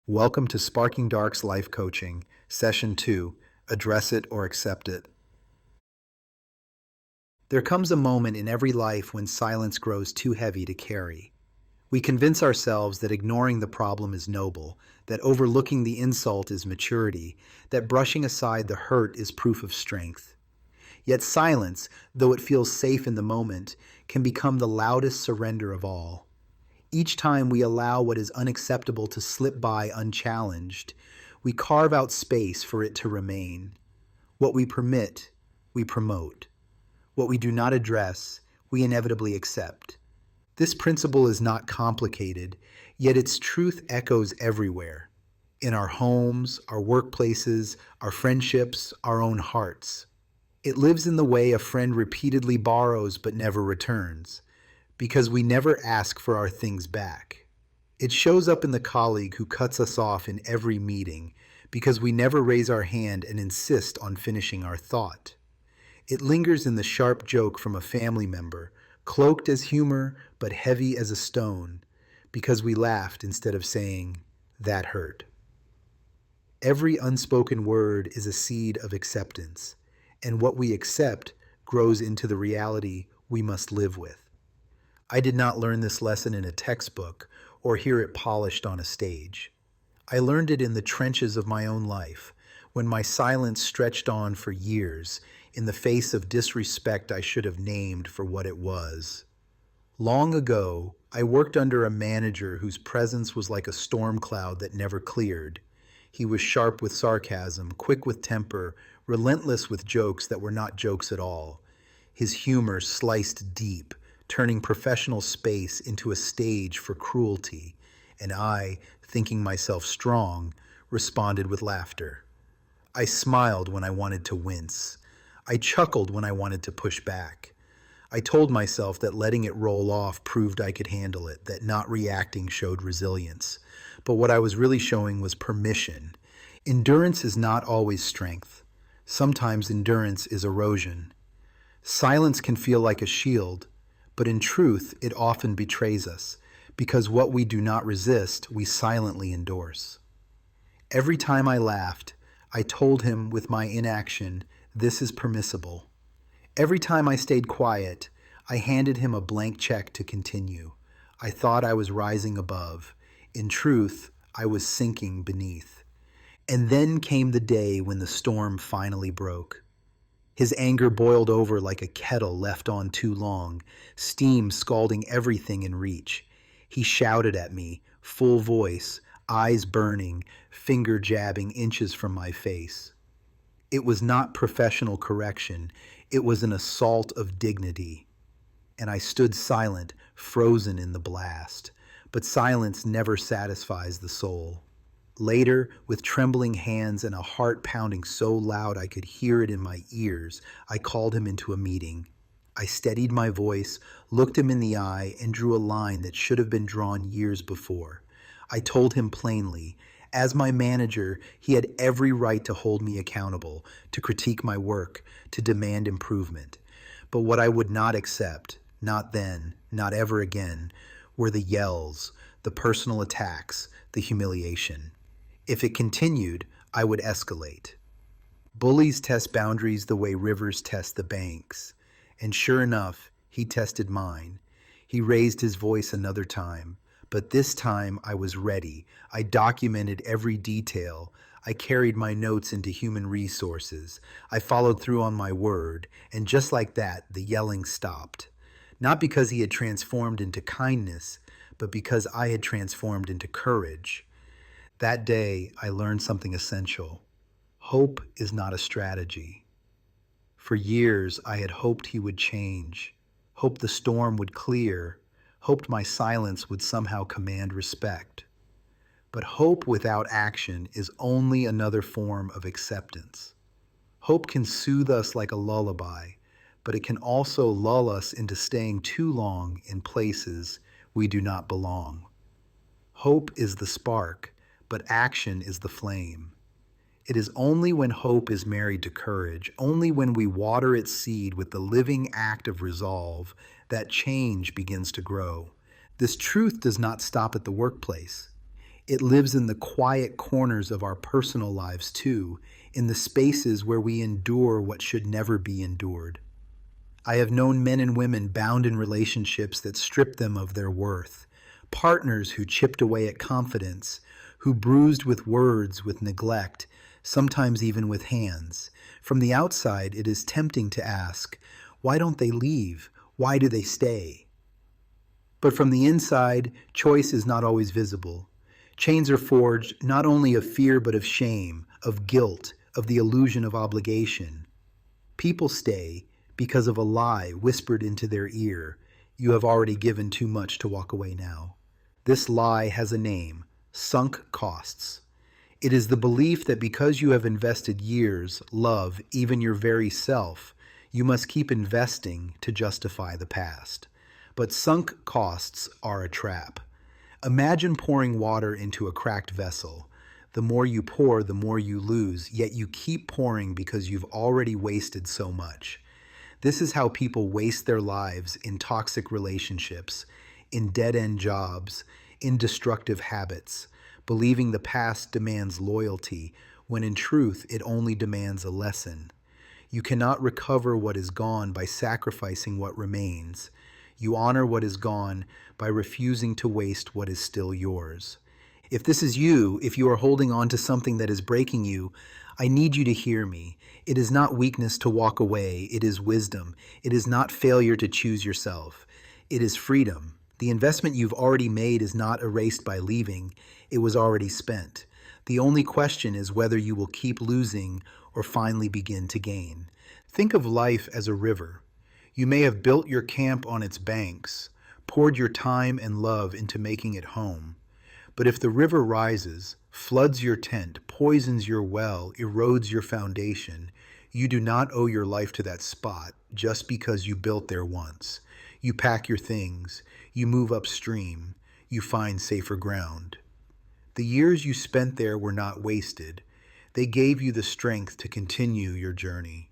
Welcome to Sparking Dark's Life Coaching, Session 2, Address It or Accept It. There comes a moment in every life when silence grows too heavy to carry. We convince ourselves that ignoring the problem is noble, that overlooking the insult is maturity, that brushing aside the hurt is proof of strength. Yet silence, though it feels safe in the moment, can become the loudest surrender of all. Each time we allow what is unacceptable to slip by unchallenged, we carve out space for it to remain. What we permit, we promote. What we do not address, we inevitably accept. This principle is not complicated, yet its truth echoes everywhere. In our homes, our workplaces, our friendships, our own hearts. It lives in the way a friend repeatedly borrows but never returns, because we never ask for our things back. It shows up in the colleague who cuts us off in every meeting, because we never raise our hand and insist on finishing our thought. It lingers in the sharp joke from a family member, cloaked as humor but heavy as a stone, because we laughed instead of saying, "That hurt." Every unspoken word is a seed of acceptance, and what we accept grows into the reality we must live with. I did not learn this lesson in a textbook or hear it polished on a stage. I learned it in the trenches of my own life, when my silence stretched on for years in the face of disrespect I should have named for what it was. Long ago, I worked under a manager whose presence was like a storm cloud that never cleared. He was sharp with sarcasm, quick with temper, relentless with jokes that were not jokes at all. His humor sliced deep, turning professional space into a stage for cruelty, and I, thinking myself strong, responded with laughter. I smiled when I wanted to wince. I chuckled when I wanted to push back. I told myself that letting it roll off proved I could handle it, that not reacting showed resilience. But what I was really showing was permission. Endurance is not always strength. Sometimes endurance is erosion. Silence can feel like a shield, but in truth, it often betrays us, because what we do not resist, we silently endorse. Every time I laughed, I told him with my inaction, "This is permissible." Every time I stayed quiet, I handed him a blank check to continue. I thought I was rising above. In truth, I was sinking beneath. And then came the day when the storm finally broke. His anger boiled over like a kettle left on too long, steam scalding everything in reach. He shouted at me, full voice, eyes burning, finger jabbing inches from my face. It was not professional correction, it was an assault of dignity. And I stood silent, frozen in the blast. But silence never satisfies the soul. Later, with trembling hands and a heart pounding so loud I could hear it in my ears, I called him into a meeting. I steadied my voice, looked him in the eye, and drew a line that should have been drawn years before. I told him plainly, as my manager, he had every right to hold me accountable, to critique my work, to demand improvement. But what I would not accept, not then, not ever again, were the yells, the personal attacks, the humiliation. If it continued, I would escalate. Bullies test boundaries the way rivers test the banks. And sure enough, he tested mine. He raised his voice another time. But this time I was ready. I documented every detail. I carried my notes into human resources. I followed through on my word. And just like that, the yelling stopped. Not because he had transformed into kindness, but because I had transformed into courage. That day, I learned something essential. Hope is not a strategy. For years, I had hoped he would change, hoped the storm would clear, hoped my silence would somehow command respect. But hope without action is only another form of acceptance. Hope can soothe us like a lullaby, but it can also lull us into staying too long in places we do not belong. Hope is the spark, but action is the flame. It is only when hope is married to courage, only when we water its seed with the living act of resolve, that change begins to grow. This truth does not stop at the workplace. It lives in the quiet corners of our personal lives too, in the spaces where we endure what should never be endured. I have known men and women bound in relationships that stripped them of their worth, partners who chipped away at confidence, who bruised with words, with neglect, sometimes even with hands. From the outside, it is tempting to ask, why don't they leave? Why do they stay? But from the inside, choice is not always visible. Chains are forged not only of fear but of shame, of guilt, of the illusion of obligation. People stay because of a lie whispered into their ear. You have already given too much to walk away now. This lie has a name: sunk costs. It is the belief that because you have invested years, love, even your very self, you must keep investing to justify the past. But sunk costs are a trap. Imagine pouring water into a cracked vessel. The more you pour, the more you lose, yet you keep pouring because you've already wasted so much. This is how people waste their lives in toxic relationships, in dead-end jobs, in destructive habits, believing the past demands loyalty, when in truth it only demands a lesson. You cannot recover what is gone by sacrificing what remains. You honor what is gone by refusing to waste what is still yours. If this is you, if you are holding on to something that is breaking you, I need you to hear me. It is not weakness to walk away. It is wisdom. It is not failure to choose yourself. It is freedom. The investment you've already made is not erased by leaving. It was already spent. The only question is whether you will keep losing or finally begin to gain. Think of life as a river. You may have built your camp on its banks, poured your time and love into making it home. But if the river rises, floods your tent, poisons your well, erodes your foundation, you do not owe your life to that spot just because you built there once. You pack your things, you move upstream, you find safer ground. The years you spent there were not wasted. They gave you the strength to continue your journey.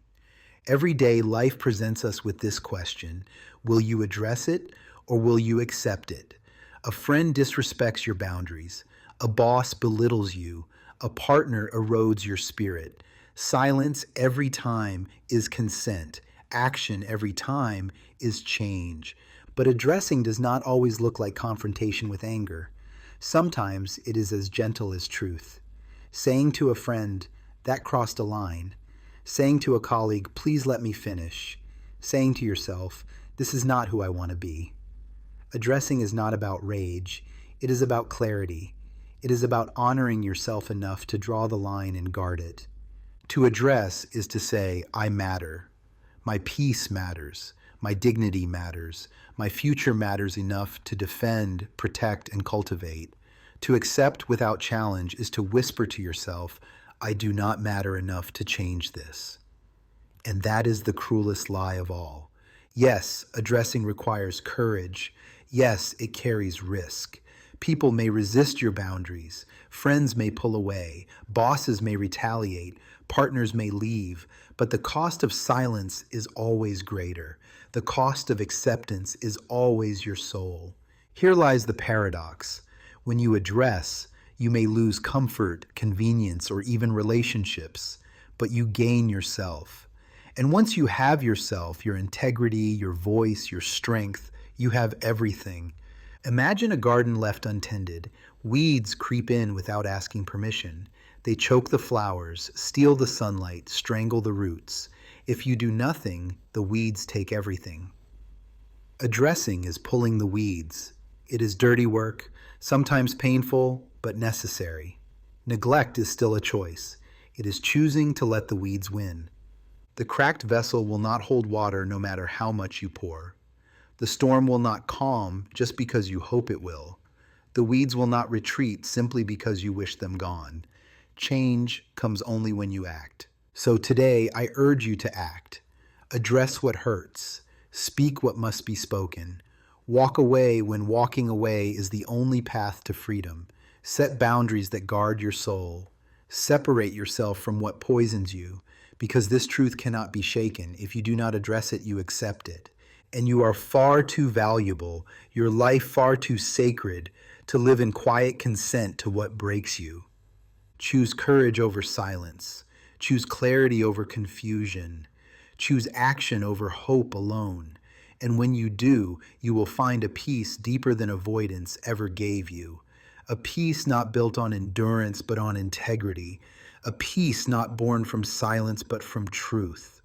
Every day, life presents us with this question: will you address it or will you accept it? A friend disrespects your boundaries. A boss belittles you. A partner erodes your spirit. Silence every time is consent. Action every time is change. But addressing does not always look like confrontation with anger. Sometimes it is as gentle as truth. Saying to a friend, "That crossed a line." Saying to a colleague, "Please let me finish." Saying to yourself, "This is not who I want to be." Addressing is not about rage. It is about clarity. It is about honoring yourself enough to draw the line and guard it. To address is to say, "I matter. My peace matters. My dignity matters. My future matters enough to defend, protect, and cultivate." To accept without challenge is to whisper to yourself, "I do not matter enough to change this." And that is the cruelest lie of all. Yes, addressing requires courage. Yes, it carries risk. People may resist your boundaries. Friends may pull away. Bosses may retaliate. Partners may leave. But the cost of silence is always greater. The cost of acceptance is always your soul. Here lies the paradox. When you address, you may lose comfort, convenience, or even relationships, but you gain yourself. And once you have yourself, your integrity, your voice, your strength, you have everything. Imagine a garden left untended. Weeds creep in without asking permission. They choke the flowers, steal the sunlight, strangle the roots. If you do nothing, the weeds take everything. Addressing is pulling the weeds. It is dirty work, sometimes painful, but necessary. Neglect is still a choice. It is choosing to let the weeds win. The cracked vessel will not hold water no matter how much you pour. The storm will not calm just because you hope it will. The weeds will not retreat simply because you wish them gone. Change comes only when you act. So today, I urge you to act. Address what hurts. Speak what must be spoken. Walk away when walking away is the only path to freedom. Set boundaries that guard your soul. Separate yourself from what poisons you, because this truth cannot be shaken. If you do not address it, you accept it. And you are far too valuable, your life far too sacred, to live in quiet consent to what breaks you. Choose courage over silence. Choose clarity over confusion. Choose action over hope alone. And when you do, you will find a peace deeper than avoidance ever gave you. A peace not built on endurance but on integrity. A peace not born from silence but from truth.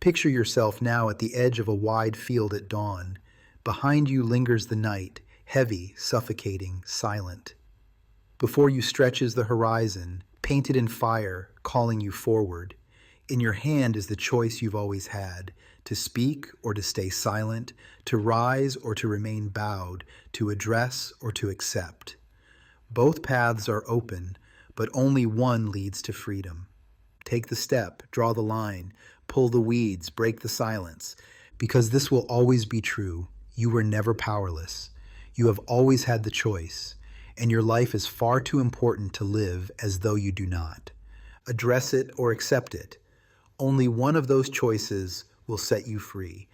Picture yourself now at the edge of a wide field at dawn. Behind you lingers the night, heavy, suffocating, silent. Before you stretches the horizon, painted in fire, calling you forward. In your hand is the choice you've always had, to speak or to stay silent, to rise or to remain bowed, to address or to accept. Both paths are open, but only one leads to freedom. Take the step, draw the line, pull the weeds, break the silence, because this will always be true. You were never powerless. You have always had the choice, and your life is far too important to live as though you do not. Address it or accept it. Only one of those choices will set you free.